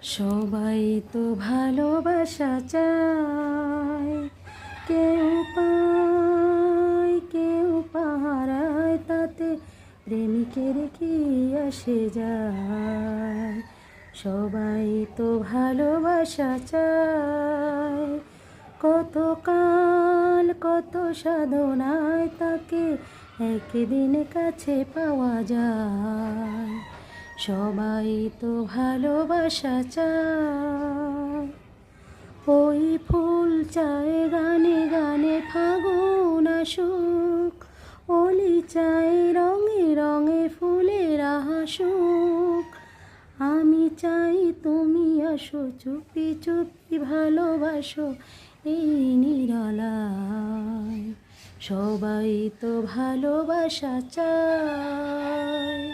সবাই তো ভালোবাসা চায়, কেউ পায় কেউ পাহারায়, তাতে প্রেমিকের কি আসে যায়। সবাই তো ভালোবাসা চায়, কত কাল কত সাধনায় তাকে একদিন কাছে পাওয়া যায়। সবাই তো ভালোবাসা চায়, ওই ফুল চায় গানে গানে ফাগুন আসুক, অলি চাই রঙে রঙে ফুলের হাসুক। আমি চাই তুমি আসো, চুপি চুপি ভালোবাসো এই নিরালায়। সবাই তো ভালোবাসা চায়।